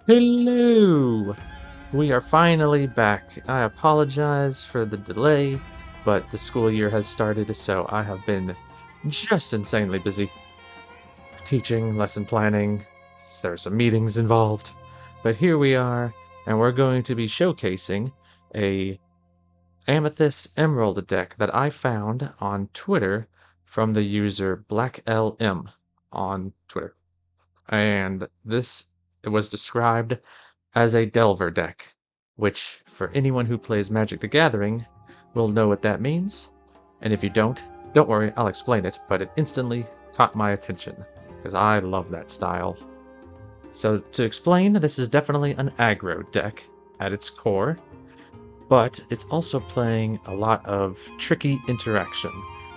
Hello! We are finally back. I apologize for the delay, but the school year has started, so I have been just insanely busy. Teaching, lesson planning, there are some meetings involved. But here we are, and we're going to be showcasing a Amethyst Emerald deck that I found on Twitter from the user BlackLM on Twitter. And this was described as a Delver deck, which, for anyone who plays Magic the Gathering, will know what that means. And if you don't worry, I'll explain it, but it instantly caught my attention, because I love that style. So to explain, this is definitely an aggro deck at its core, but it's also playing a lot of tricky interaction,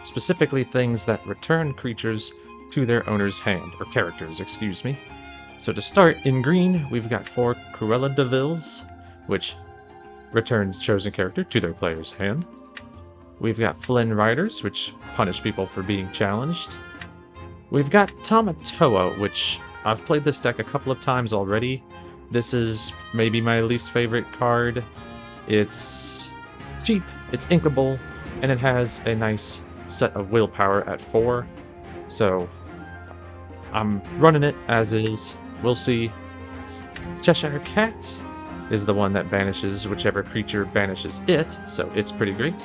specifically things that return creatures to their owner's hand, or characters, excuse me. So to start, in green, we've got 4 Cruella de Villes, which returns chosen character to their player's hand. We've got Flynn Riders, which punish people for being challenged. We've got Tamatoa, which I've played this deck a couple of times already. This is maybe my least favorite card. It's cheap, it's inkable, and it has a nice set of willpower at 4. So I'm running it as is. We'll see. Cheshire Cat is the one that banishes whichever creature banishes it, so it's pretty great.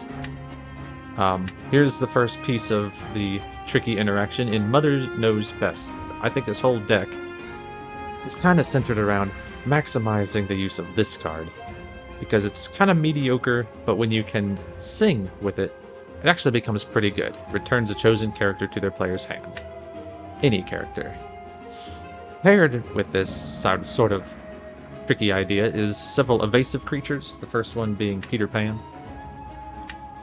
Here's the first piece of the tricky interaction in Mother Knows Best. I think this whole deck is kind of centered around maximizing the use of this card, because it's kind of mediocre, but when you can sing with it, it actually becomes pretty good. Returns a chosen character to their player's hand. Any character. Paired with this sort of tricky idea is several evasive creatures, the first one being Peter Pan.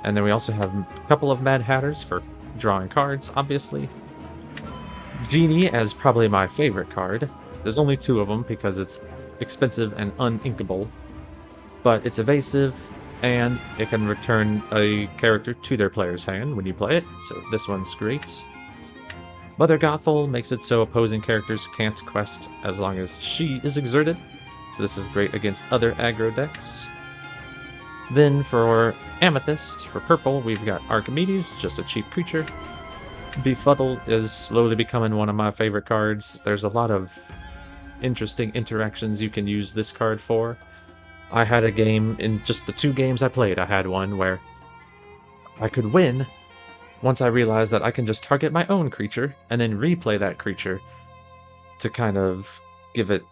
And then we also have a couple of Mad Hatters for drawing cards, obviously. Genie as probably my favorite card. There's only 2 of them because it's expensive and uninkable, but it's evasive, and it can return a character to their player's hand when you play it, so this one's great. Mother Gothel makes it so opposing characters can't quest as long as she is exerted, so this is great against other aggro decks. Then for Amethyst, for purple, we've got Archimedes, just a cheap creature. Befuddle is slowly becoming one of my favorite cards. There's a lot of interesting interactions you can use this card for. I had a game, in just the 2 games I played, I had one where I could win once I realized that I can just target my own creature and then replay that creature to kind of give it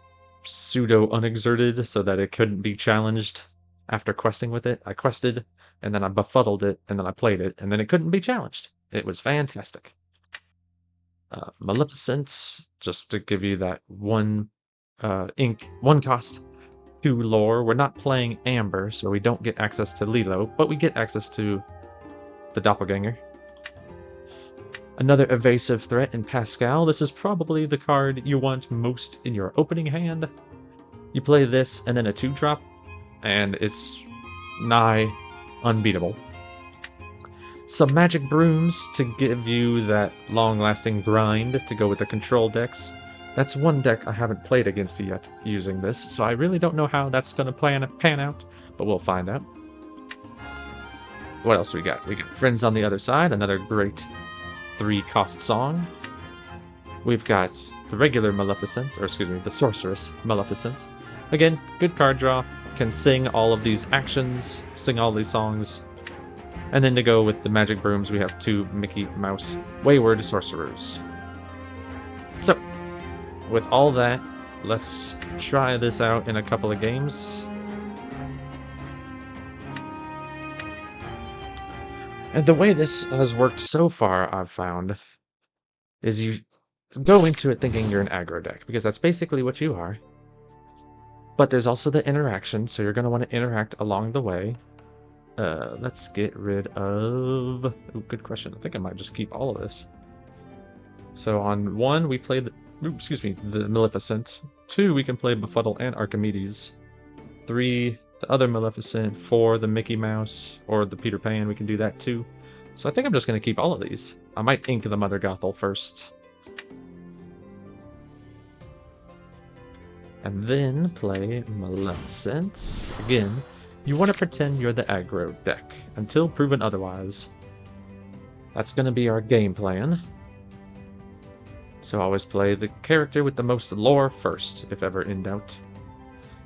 pseudo-unexerted so that it couldn't be challenged after questing with it. I quested, and then I befuddled it, and then I played it, and then it couldn't be challenged. It was fantastic. Maleficent, just to give you that 1 1 cost, 2 lore. We're not playing Amber, so we don't get access to Lilo, but we get access to the Doppelganger. Another evasive threat in Pascal. This is probably the card you want most in your opening hand. You play this and then a 2-drop, and it's nigh unbeatable. Some Magic Brooms to give you that long-lasting grind to go with the control decks. That's one deck I haven't played against yet using this, so I really don't know how that's going to pan out, but we'll find out. What else we got? We got Friends on the Other Side, another great 3-cost song. We've got the regular Maleficent, or excuse me, the Sorceress Maleficent. Again, good card draw, can sing all of these actions, sing all these songs. And then to go with the Magic Brooms, we have 2 Mickey Mouse Wayward Sorcerers. So, with all that, let's try this out in a couple of games. And the way this has worked so far, I've found, is you go into it thinking you're an aggro deck, because that's basically what you are. But there's also the interaction, so you're going to want to interact along the way. Let's get rid of... Ooh, good question. I think I might just keep all of this. So on 1, we play the... Ooh, excuse me, the Maleficent. 2, we can play Befuddle and Archimedes. 3, the other Maleficent. 4, the Mickey Mouse, or the Peter Pan, we can do that too. So I think I'm just going to keep all of these. I might ink the Mother Gothel first. And then play Maleficent. Again, you want to pretend you're the aggro deck, until proven otherwise. That's going to be our game plan. So always play the character with the most lore first, if ever in doubt.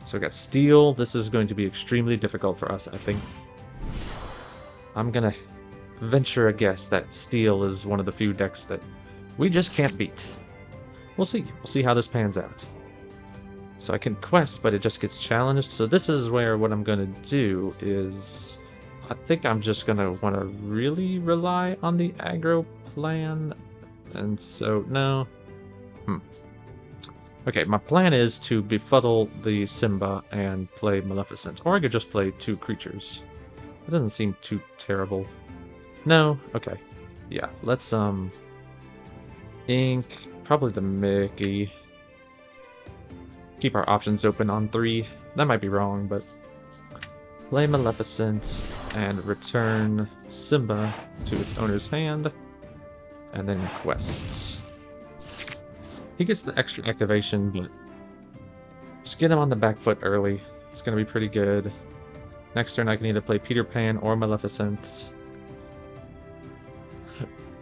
So we got Steel. This is going to be extremely difficult for us, I think. I'm going to venture a guess that Steel is one of the few decks that we just can't beat. We'll see. We'll see how this pans out. So I can quest, but it just gets challenged. So this is where what I'm going to do is... I think I'm just going to want to really rely on the aggro plan. And so, no. Okay, my plan is to befuddle the Simba and play Maleficent. Or I could just play 2 creatures. It doesn't seem too terrible. No? Okay. Yeah, let's, ink, probably the Mickey. Keep our options open on 3. That might be wrong, but... Play Maleficent and return Simba to its owner's hand. And then quests. He gets the extra activation, but... just get him on the back foot early. It's gonna be pretty good. Next turn I can either play Peter Pan or Maleficent.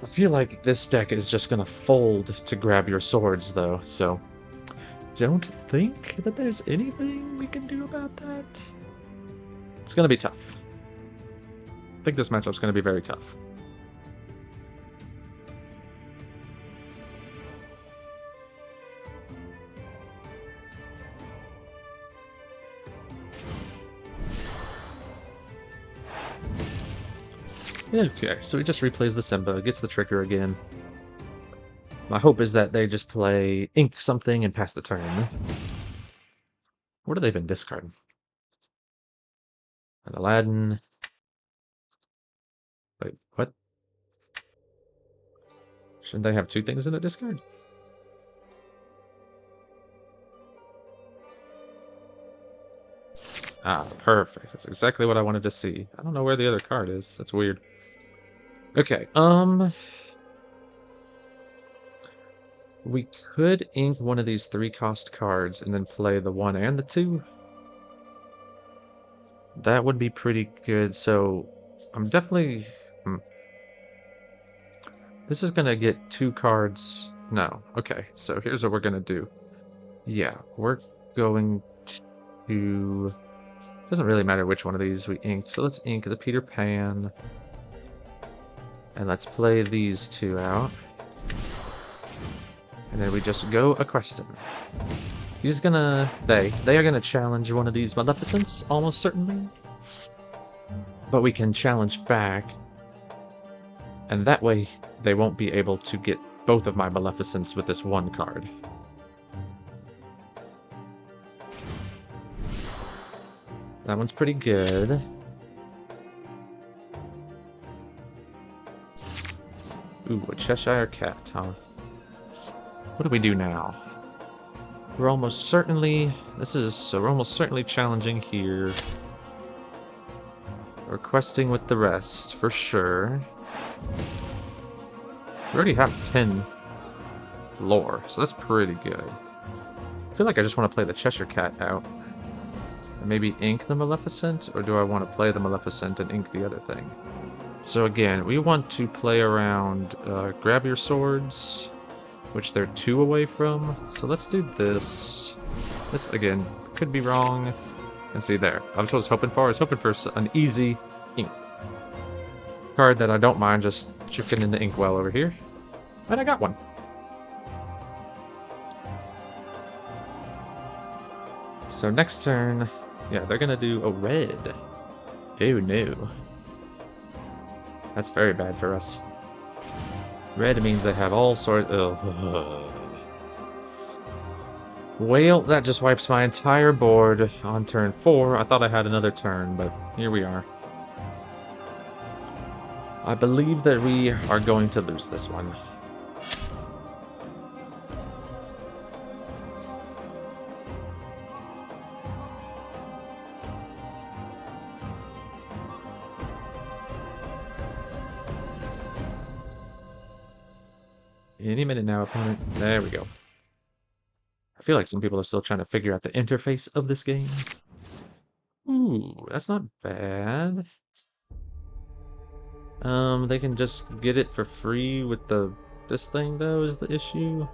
I feel like this deck is just gonna fold to grab your swords, though, so... don't think that there's anything we can do about that. It's gonna be tough. I think this matchup's gonna be very tough. Okay, so he just replays the Simba, gets the trigger again. My hope is that they just play ink something and pass the turn. What have they been discarding? An Aladdin. Wait, what? Shouldn't they have 2 things in the discard? Ah, perfect. That's exactly what I wanted to see. I don't know where the other card is. That's weird. Okay, we could ink one of these 3-cost cards and then play the 1 and the 2. That would be pretty good, so I'm definitely... This is gonna get 2 cards... No, okay, so here's what we're gonna do. Yeah, we're going to... Doesn't really matter which one of these we ink, so let's ink the Peter Pan. And let's play these 2 out. And then we just go across him. He's gonna... They are gonna challenge one of these Maleficents, almost certainly. But we can challenge back. And that way, they won't be able to get both of my Maleficents with this 1 card. That one's pretty good. Ooh, a Cheshire Cat, huh? What do we do now? We're almost certainly... we're almost certainly challenging here. We're questing with the rest, for sure. We already have 10 lore, so that's pretty good. I feel like I just want to play the Cheshire Cat out. And maybe ink the Maleficent? Or do I want to play the Maleficent and ink the other thing? So again, we want to play around grab your swords, which they're 2 away from. So let's do this. This, again, could be wrong. And see there. That's what I was hoping for. I was hoping for an easy ink card that I don't mind just chipping in the inkwell over here. And I got one. So next turn, yeah, they're gonna do a red. Oh no. That's very bad for us. Red means they have all sorts of... Well, that just wipes my entire board on turn 4. I thought I had another turn, but here we are. I believe that we are going to lose this one. Any minute now, opponent. There we go. I feel like some people are still trying to figure out the interface of this game. Ooh, that's not bad. They can just get it for free with this thing though is the issue.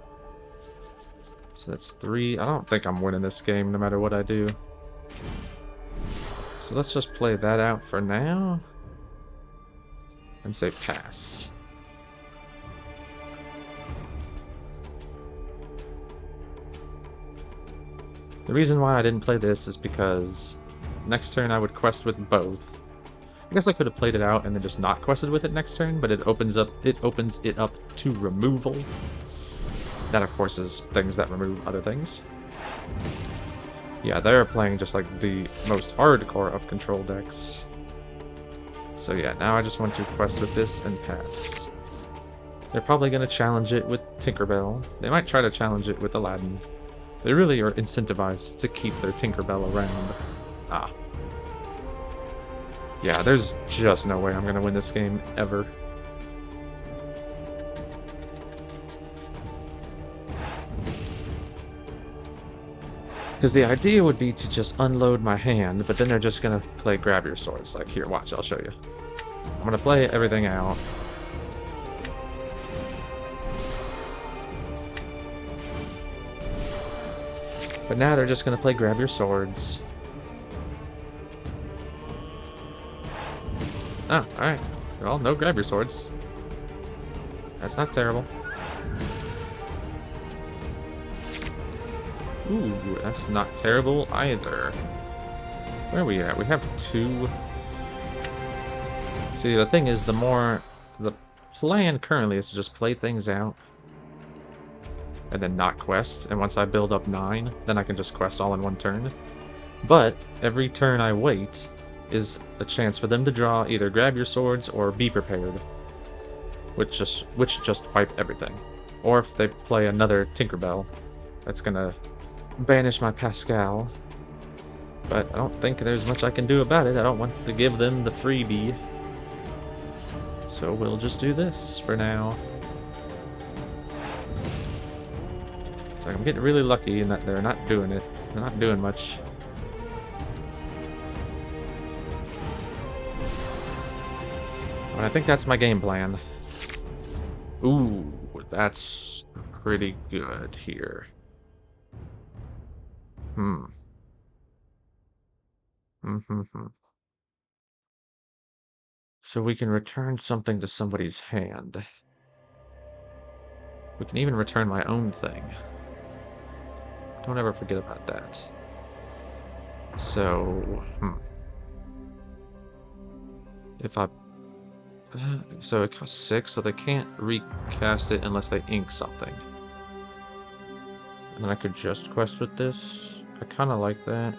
So that's 3. I don't think I'm winning this game no matter what I do. So let's just play that out for now. And say pass. The reason why I didn't play this is because next turn I would quest with both. I guess I could have played it out and then just not quested with it next turn, but it opens it up to removal. That of course is things that remove other things. Yeah, they're playing just like the most hardcore of control decks. So yeah, now I just want to quest with this and pass. They're probably going to challenge it with Tinkerbell. They might try to challenge it with Aladdin. They really are incentivized to keep their Tinkerbell around. Ah. Yeah, there's just no way I'm going to win this game, ever. Because the idea would be to just unload my hand, but then they're just going to play grab your swords. Like, here, watch, I'll show you. I'm going to play everything out. But now they're just going to play grab your swords. Oh, alright. Well, no grab your swords. That's not terrible. Ooh, that's not terrible either. Where are we at? We have 2. See, the thing is, the plan currently is to just play things out. And then not quest, and once I build up 9, then I can just quest all in one turn. But every turn I wait is a chance for them to draw either grab your swords or be prepared, which just wipe everything. Or if they play another Tinkerbell, that's gonna banish my Pascal. But I don't think there's much I can do about it. I don't want to give them the freebie. So we'll just do this for now. So I'm getting really lucky in that they're not doing it. They're not doing much. But I think that's my game plan. Ooh, that's pretty good here. So we can return something to somebody's hand. We can even return my own thing. Don't ever forget about that. So, if I... so it costs 6, so they can't recast it unless they ink something. And then I could just quest with this. I kind of like that.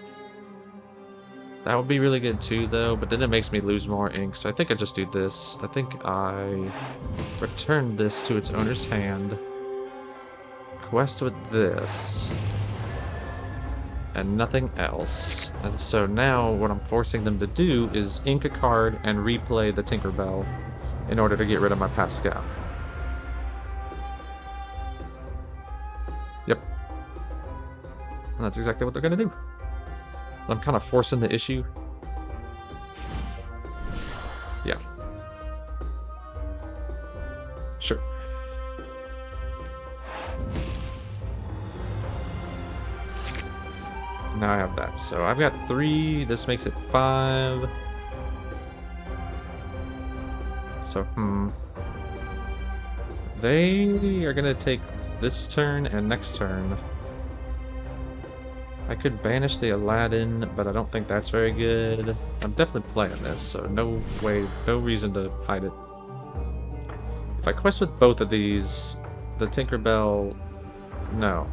That would be really good too, though, but then it makes me lose more ink, so I think I just do this. I think I return this to its owner's hand, quest with this, and nothing else. And so now what I'm forcing them to do is ink a card and replay the Tinkerbell in order to get rid of my Pascal. Yep. And that's exactly what they're going to do. I'm kind of forcing the issue. Yeah. Sure. Now I have that. So I've got 3. This makes it 5. So, they are going to take this turn and next turn. I could banish the Aladdin, but I don't think that's very good. I'm definitely playing this, so no way, no reason to hide it. If I quest with both of these, the Tinkerbell... No.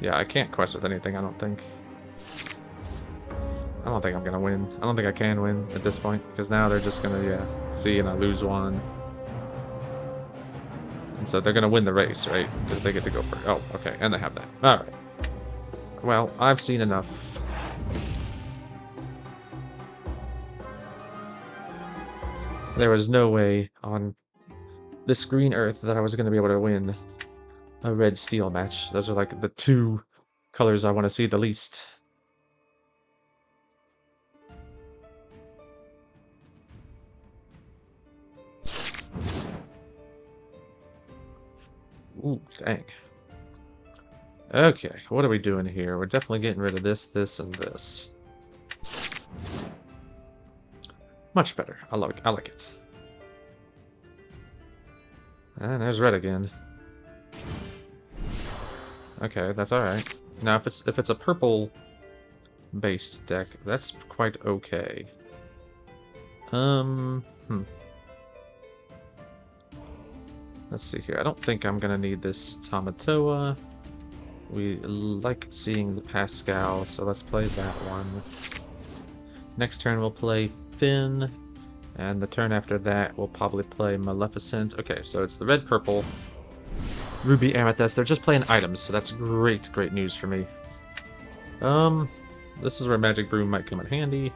Yeah, I can't quest with anything, I don't think. I don't think I'm gonna win. I don't think I can win at this point, because now they're just gonna, yeah, see, and I lose 1. And so they're gonna win the race, right? Because they get to go first. Oh, okay, and they have that. Alright. Well, I've seen enough. There was no way on this green earth that I was going to be able to win. a red steel match. Those are like the two colors I want to see the least. Ooh, dang. Okay, what are we doing here? We're definitely getting rid of this, this, and this. Much better. I like it. And there's red again. Okay, that's alright. Now if it's a purple based deck, that's quite okay. Let's see here. I don't think I'm gonna need this Tamatoa. We like seeing the Pascal, so let's play that one. Next turn we'll play Finn, and the turn after that we'll probably play Maleficent. Okay, so it's the red-purple Ruby Amethyst. They're just playing items, so that's great news for me. This is where Magic Broom might come in handy.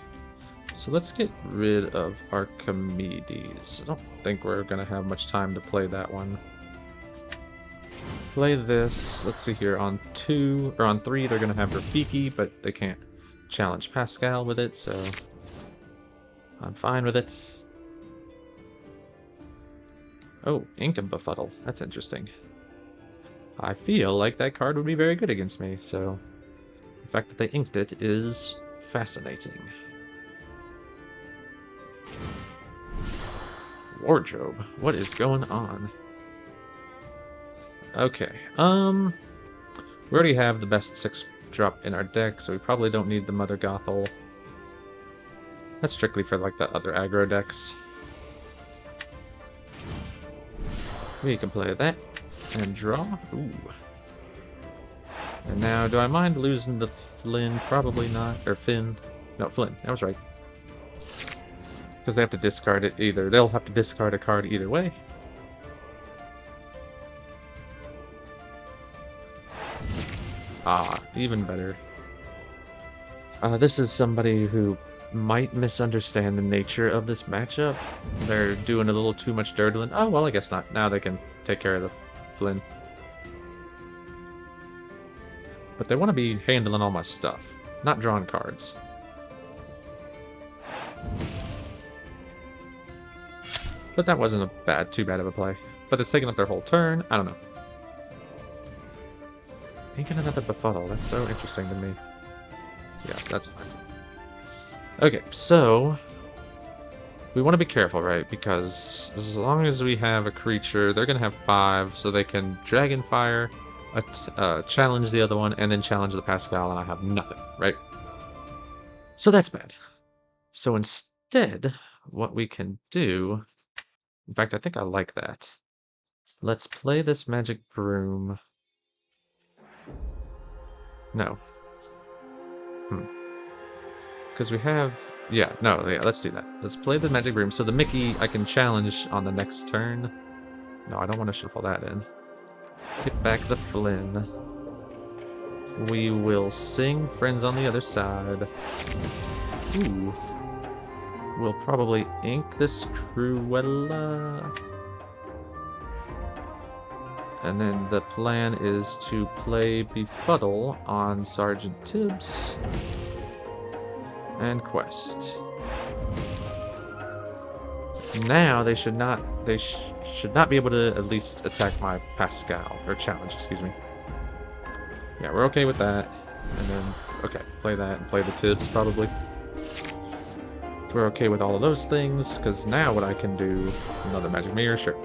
So let's get rid of Archimedes. I don't think we're gonna have much time to play that one. Play this. Let's see here. On 2 or on 3, they're gonna have Rafiki, but they can't challenge Pascal with it, so I'm fine with it. Oh, Ink and Befuddle. That's interesting. I feel like that card would be very good against me, so the fact that they inked it is fascinating. Wardrobe. What is going on? Okay, we already have the best 6-drop in our deck, so we probably don't need the Mother Gothel. That's strictly for, like, the other aggro decks. We can play that and draw. Ooh. And now, do I mind losing the Flynn? Probably not. Or Finn. No, Flynn. I was right. Because they have to discard it either. They'll have to discard a card either way. Ah, even better. This is somebody who might misunderstand the nature of this matchup. They're doing a little too much dirtling. Oh, well, I guess not. Now they can take care of the Flynn. But they want to be handling all my stuff, not drawing cards. But that wasn't too bad of a play. But it's taking up their whole turn. I don't know. Making another Befuddle. That's so interesting to me. Yeah, that's fine. Okay, so we want to be careful, right? Because as long as we have a creature, they're going to have 5, so they can Dragonfire, challenge the other one, and then challenge the Pascal, and I have nothing, right? So that's bad. So instead, what we can do... In fact, I think I like that. Let's play this Magic Broom. No. Because we have... Yeah, no, yeah, let's do that. Let's play the Magic Broom. So the Mickey I can challenge on the next turn. No, I don't want to shuffle that in. Get back the Flynn. We will sing Friends on the Other Side. Ooh. We'll probably ink this Cruella. And then the plan is to play Befuddle on Sergeant Tibbs. And Quest. Now they should not should not be able to at least attack my Pascal, or challenge, excuse me. Yeah, we're okay with that. And then, okay, play that and play the Tibbs probably. So we're okay with all of those things, because now what I can do, another Magic Mirror, sure.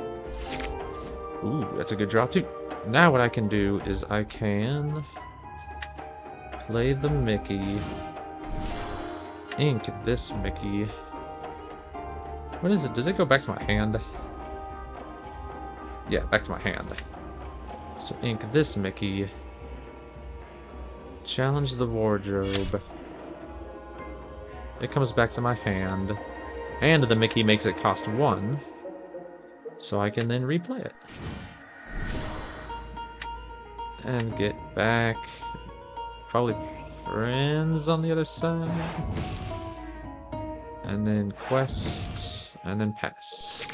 Ooh, that's a good draw too. Now what I can do is I can play the Mickey, ink this Mickey. What is it? Does it go back to my hand? Yeah, back to my hand. So ink this Mickey, challenge the wardrobe. It comes back to my hand, and the Mickey makes it cost 1, so I can then replay it. And get back, probably Friends on the other side. And then Quest, and then pass.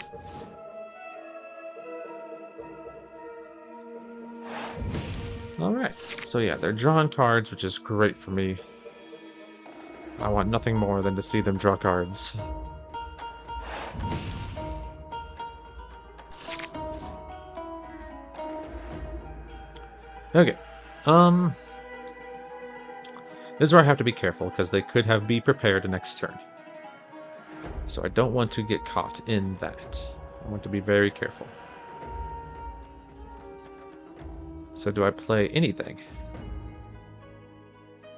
Alright, so yeah, they're drawing cards, which is great for me. I want nothing more than to see them draw cards. Okay, this is where I have to be careful, because they could have be prepared next turn. So I don't want to get caught in that. I want to be very careful. So do I play anything?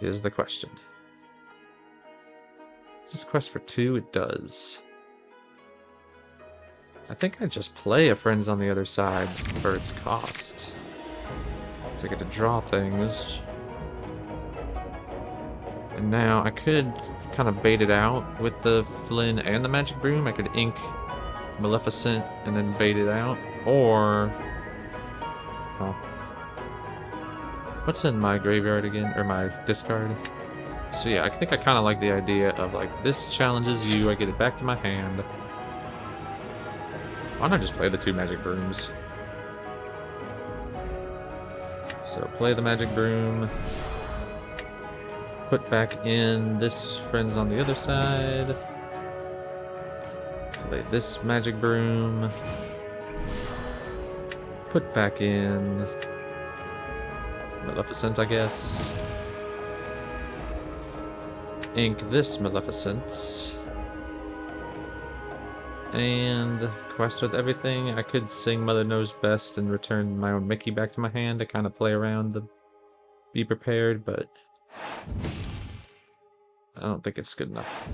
Is the question. Is this quest for 2? It does. I think I just play a Friends on the Other Side for its cost. So I get to draw things. And now I could kind of bait it out with the Flynn and the Magic Broom. I could ink Maleficent and then bait it out. Or... oh. What's in my graveyard again? Or my discard? So yeah, I think I kind of like the idea of like, this challenges you, I get it back to my hand. Why not just play the 2 Magic Brooms? So play the Magic Broom. Put back in this Friends on the Other Side. Play this Magic Broom. Put back in Maleficent, I guess. Ink this Maleficent. And quest with everything. I could sing Mother Knows Best and return my own Mickey back to my hand to kind of play around the be prepared, but I don't think it's good enough.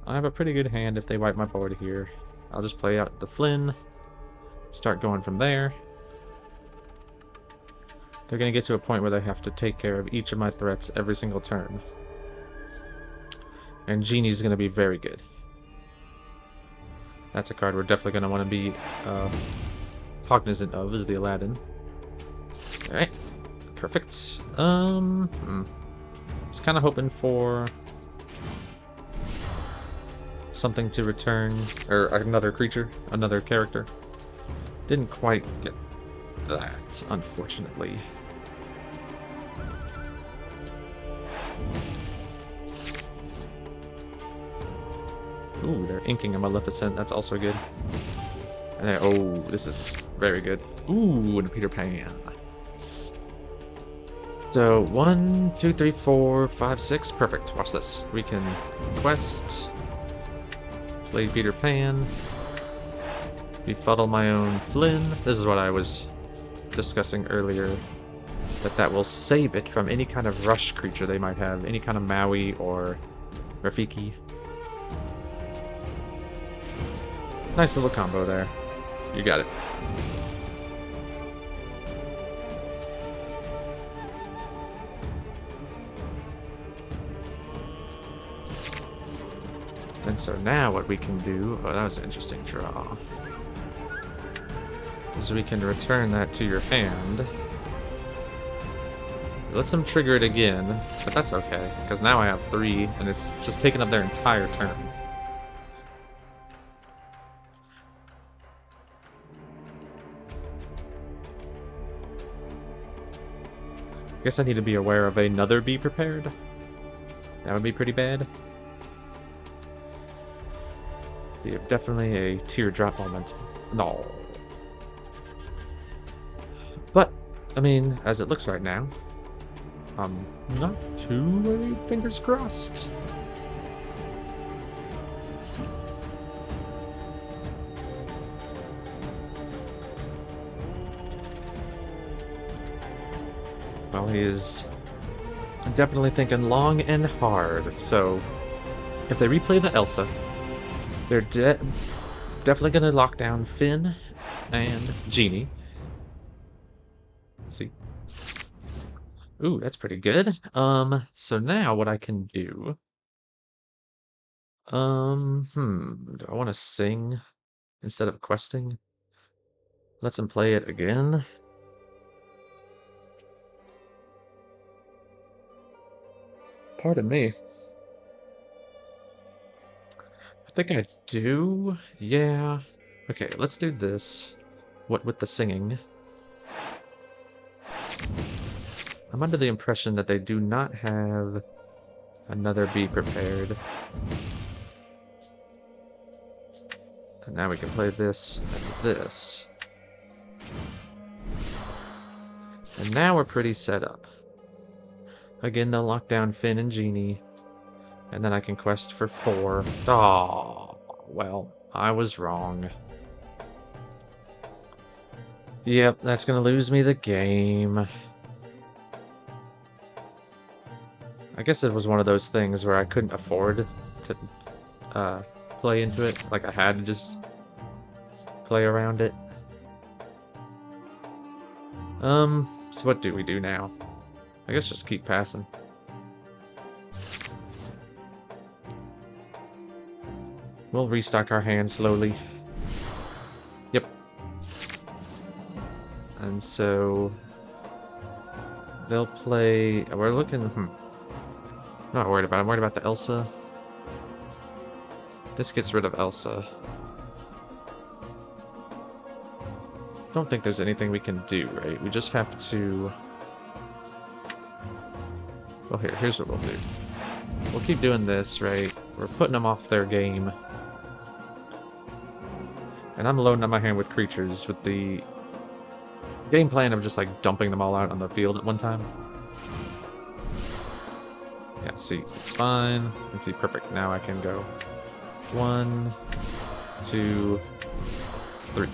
I have a pretty good hand if they wipe my board here. I'll just play out the Flynn, start going from there. They're going to get to a point where they have to take care of each of my threats every single turn. And Genie's going to be very good. That's a card we're definitely going to want to be cognizant of, is the Aladdin. Alright, perfect. Was kind of hoping for something to return, or another creature, another character. Didn't quite get that, unfortunately. Ooh, they're inking a Maleficent. That's also good. And then, oh, this is very good. Ooh, and a Peter Pan. So, 1, 2, 3, 4, 5, 6. Perfect. Watch this. We can quest. Play Peter Pan. Befuddle my own Flynn. This is what I was discussing earlier. That will save it from any kind of rush creature they might have. Any kind of Maui or Rafiki. Nice little combo there. You got it. And so now what we can do... oh, that was an interesting draw. Is we can return that to your hand. Let's them trigger it again, but that's okay, because now I have 3, and it's just taken up their entire turn. I guess I need to be aware of another Be Prepared. That would be pretty bad. Be definitely a teardrop moment. No. But, I mean, as it looks right now, I'm not too worried, fingers crossed. Well, he is definitely thinking long and hard, so if they replay the Elsa, they're definitely going to lock down Finn and Genie. See? Ooh, that's pretty good. So now what I can do... do I want to sing instead of questing? Let's him play it again. Pardon me. think I do. Yeah. Okay, let's do this. What with the singing? I'm under the impression that they do not have another Be Prepared. And now we can play this and this. And now we're pretty set up. Again, they'll lock down Finn and Genie. And then I can quest for 4. Oh, well, I was wrong. Yep, that's gonna lose me the game. I guess it was one of those things where I couldn't afford to play into it. Like, I had to just play around it. So what do we do now? I guess just keep passing. We'll restock our hand slowly. Yep. And so they'll play. We're looking. I'm not worried about it. I'm worried about the Elsa. This gets rid of Elsa. Don't think there's anything we can do, right? We just have to. Well, here's what we'll do. We'll keep doing this, right? We're putting them off their game. And I'm loading up my hand with creatures with the game plan of just like dumping them all out on the field at one time. Yeah, see, it's fine. Let's see, perfect. Now I can go 1, 2, 3.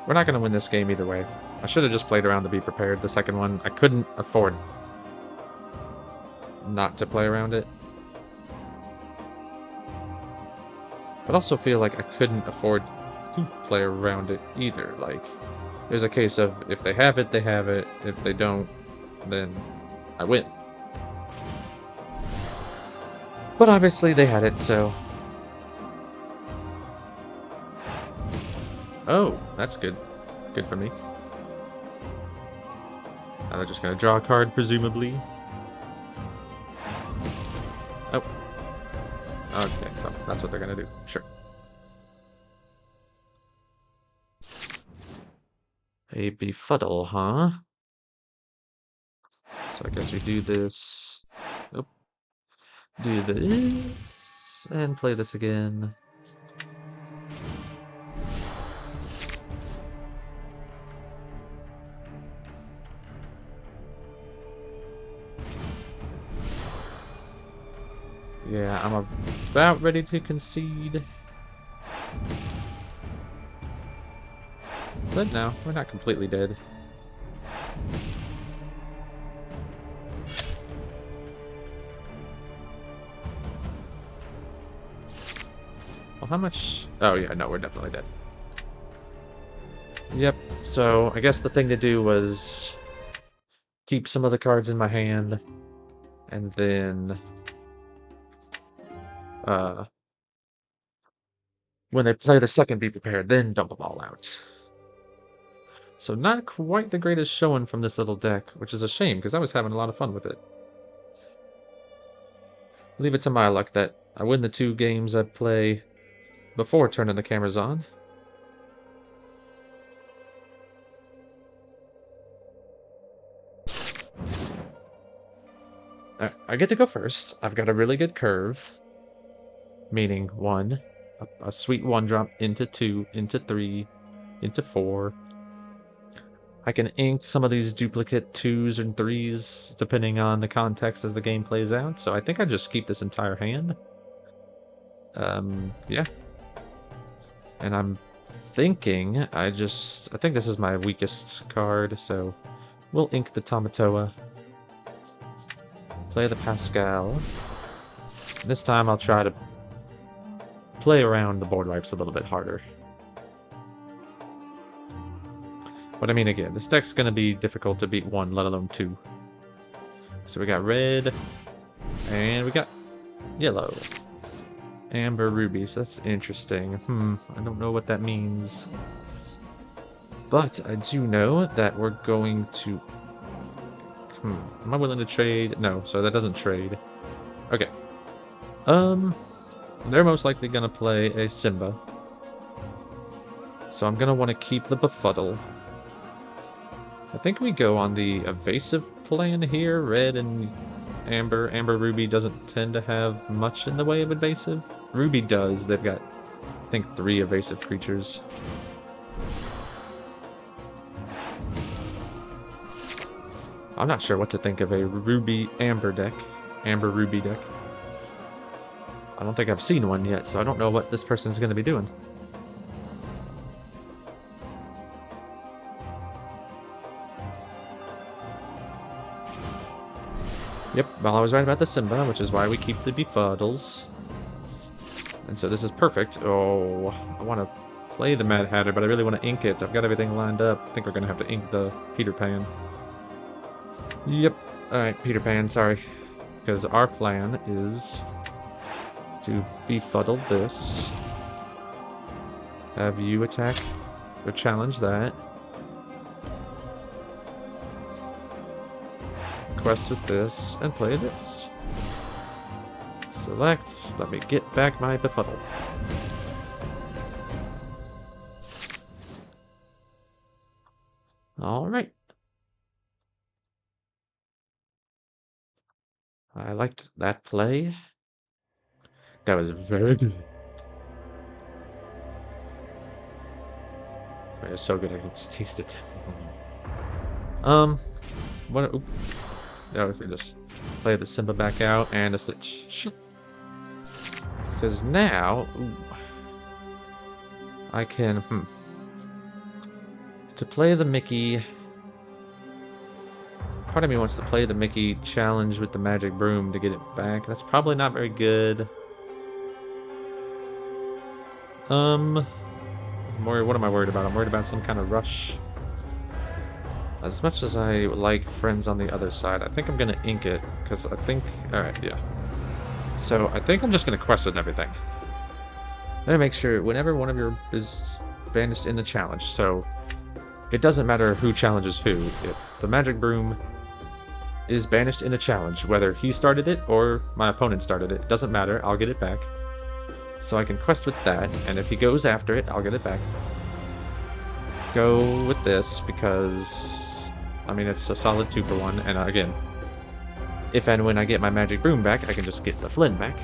We're not going to win this game either way. I should have just played around to Be Prepared. The second one, I couldn't afford not to play around it. But also feel like I couldn't afford to play around it either. Like, there's a case of if they have it, they have it. If they don't, then I win. But obviously they had it, so... Oh, that's good. Good for me. Now they're just gonna draw a card, presumably. Oh. Okay, so that's what they're gonna do. Sure. A befuddle, huh? So I guess we do this. Nope. Do this. And play this again. Yeah, I'm about ready to concede. But no, we're not completely dead. Well, how much... Oh yeah, no, we're definitely dead. Yep, so I guess the thing to do was keep some of the cards in my hand, and then... when they play the second Be Prepared, then dump them all out. So not quite the greatest showing from this little deck, which is a shame, because I was having a lot of fun with it. Leave it to my luck that I win the 2 games I play before turning the cameras on. I get to go first. I've got a really good curve. Meaning 1, a sweet 1-drop into 2, into 3, into 4. I can ink some of these duplicate 2s and 3s depending on the context as the game plays out, so I think I just keep this entire hand. Yeah. And I'm thinking I think this is my weakest card, so we'll ink the Tamatoa. Play the Pascal. This time I'll try to play around the board wipes a little bit harder. But I mean, again, this deck's gonna be difficult to beat 1, let alone 2. So we got red, and we got yellow. Amber ruby, so that's interesting. I don't know what that means. But I do know that we're going to Am I willing to trade? No, so that doesn't trade. Okay. They're most likely gonna play a Simba. So I'm gonna want to keep the Befuddle. I think we go on the evasive plan here. Red and Amber. Amber Ruby doesn't tend to have much in the way of evasive. Ruby does. They've got, I think, 3 evasive creatures. I'm not sure what to think of a Ruby Amber deck. Amber Ruby deck. I don't think I've seen one yet, so I don't know what this person's going to be doing. Yep, well, I was right about the Simba, which is why we keep the Befuddles. And so this is perfect. Oh, I want to play the Mad Hatter, but I really want to ink it. I've got everything lined up. I think we're going to have to ink the Peter Pan. Yep. Alright, Peter Pan, sorry. Because our plan is to befuddle this. Have you attack or challenge that. Quest with this, and play this. Select, let me get back my befuddle. Alright. I liked that play. That was very good. It was so good I can just taste it. What? Oop. Oh, if we just play the Simba back out and a Stitch. Because now, I can, to play the Mickey. Part of me wants to play the Mickey challenge with the magic broom to get it back. That's probably not very good. What am I worried about? I'm worried about some kind of rush. As much as I like Friends on the Other Side, I think I'm gonna ink it, because I think... Alright, yeah. So, I think I'm just gonna question everything. I'm gonna make sure whenever one of your is banished in the challenge, so it doesn't matter who challenges who. If the magic broom is banished in a challenge, whether he started it or my opponent started it, doesn't matter, I'll get it back. So I can quest with that, and if he goes after it, I'll get it back. Go with this, because, I mean, it's a solid 2-for-1, and again, if and when I get my magic broom back, I can just get the Flynn back.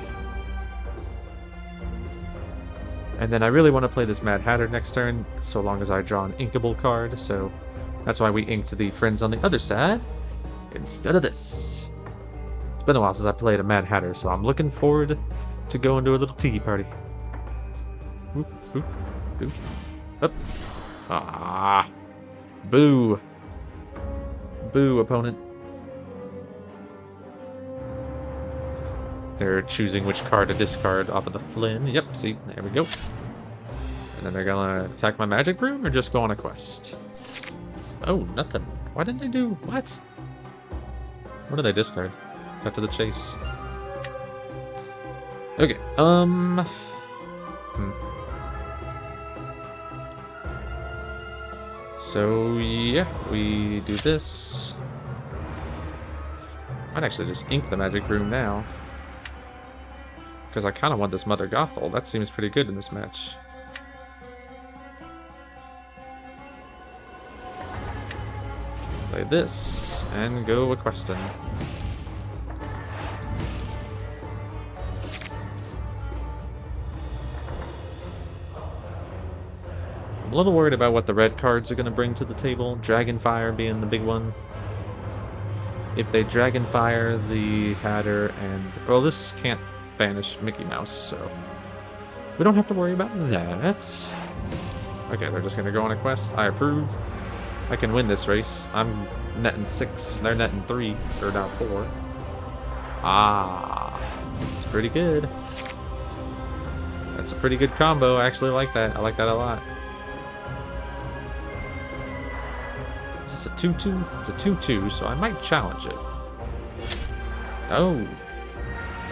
And then I really want to play this Mad Hatter next turn, so long as I draw an inkable card, so that's why we inked the Friends on the Other Side instead of this. It's been a while since I played a Mad Hatter, so I'm looking forward to going to a little tea party. Oop, oop, oop, up. Ah, boo. Boo, opponent. They're choosing which card to discard off of the Flynn. Yep, see, there we go. And then they're gonna attack my magic broom or just go on a quest? Oh, nothing. Why didn't they do... what? What did they discard? Cut to the chase. Okay, So, yeah, we do this. Might actually just ink the magic room now. Because I kind of want this Mother Gothel. That seems pretty good in this match. Play this, and go a-questing. I'm a little worried about what the red cards are going to bring to the table. Dragonfire being the big one. If they Dragonfire the Hatter and... well, this can't banish Mickey Mouse, so... we don't have to worry about that. Okay, they're just going to go on a quest. I approve. I can win this race. I'm netting 6. They're netting 3. Or now 4. Ah. It's pretty good. That's a pretty good combo. I actually like that. I like that a lot. It's a 2-2. It's a 2-2, so I might challenge it. Oh.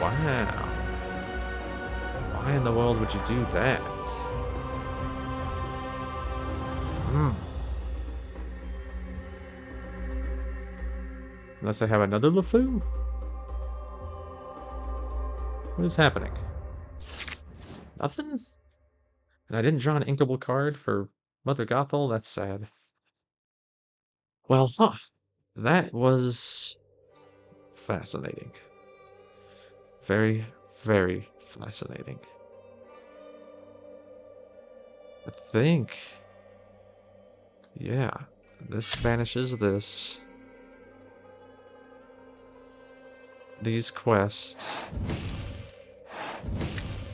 Wow. Why in the world would you do that? Unless I have another LeFou. What is happening? Nothing? And I didn't draw an inkable card for Mother Gothel? That's sad. Well, that was fascinating. Very, very fascinating. I think... yeah, this banishes this. These quests.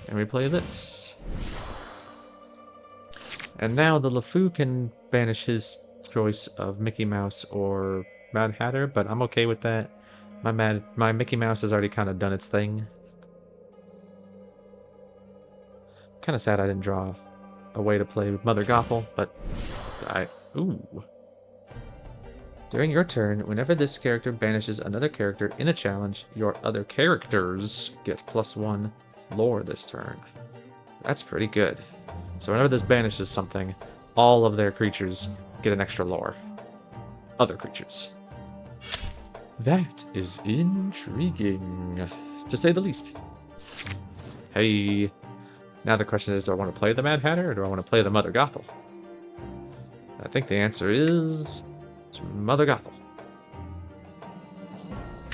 And we play this. And now the LeFou can banish his choice of Mickey Mouse or Mad Hatter, but I'm okay with that. My Mickey Mouse has already kind of done its thing. Kind of sad I didn't draw a way to play with Mother Gothel, but ooh. During your turn, whenever this character banishes another character in a challenge, your other characters get +1 lore this turn. That's pretty good. So whenever this banishes something, all of their creatures get an extra lore. Other creatures. That is intriguing, to say the least. Hey. Now the question is, do I want to play the Mad Hatter, or do I want to play the Mother Gothel? I think the answer is... Mother Gothel.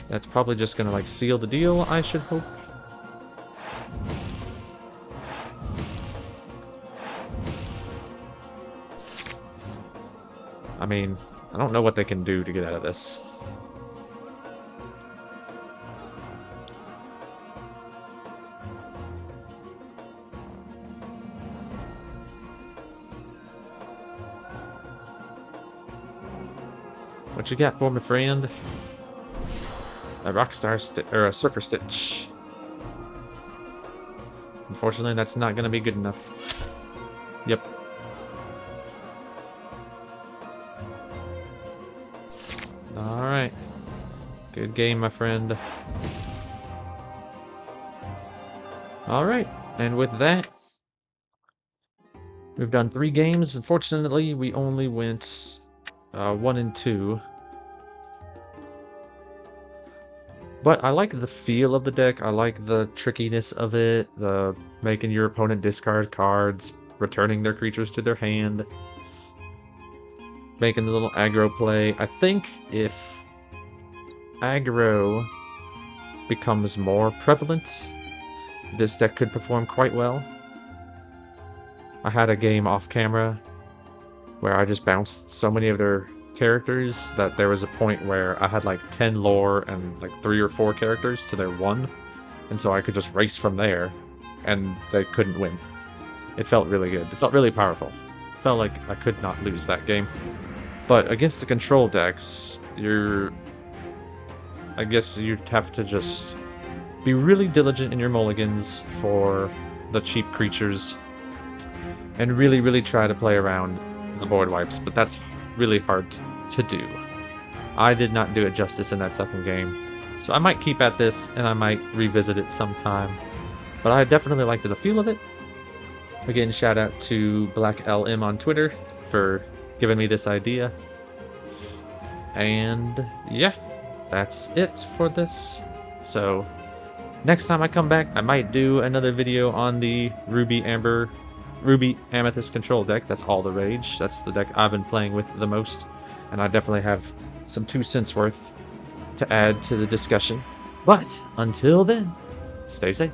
That's probably just gonna, like, seal the deal, I should hope. I mean, I don't know what they can do to get out of this. What you got for me, friend? A a Surfer Stitch. Unfortunately, that's not gonna be good enough. Yep. Alright. Good game, my friend. Alright, and with that, we've done 3 games. Unfortunately, we only went 1 and 2. But I like the feel of the deck. I like the trickiness of it, the making your opponent discard cards, returning their creatures to their hand, making the little aggro play. I think if aggro becomes more prevalent, this deck could perform quite well. I had a game off camera where I just bounced so many of their characters that there was a point where I had like 10 lore and like 3 or 4 characters to their 1, and so I could just race from there, and they couldn't win. It felt really good. It felt really powerful. It felt like I could not lose that game. But against the control decks, I guess you'd have to just be really diligent in your mulligans for the cheap creatures, and really, really try to play around the board wipes, but that's really hard to do. I did not do it justice in that second game, so I might keep at this, and I might revisit it sometime. But I definitely liked the feel of it. Again, shout out to BlackLM on Twitter for giving me this idea. And yeah, that's it for this. So next time I come back, I might do another video on the Ruby Amethyst control deck. That's all the rage. That's the deck I've been playing with the most, and I definitely have some 2 cents worth to add to the discussion. But until then, stay safe.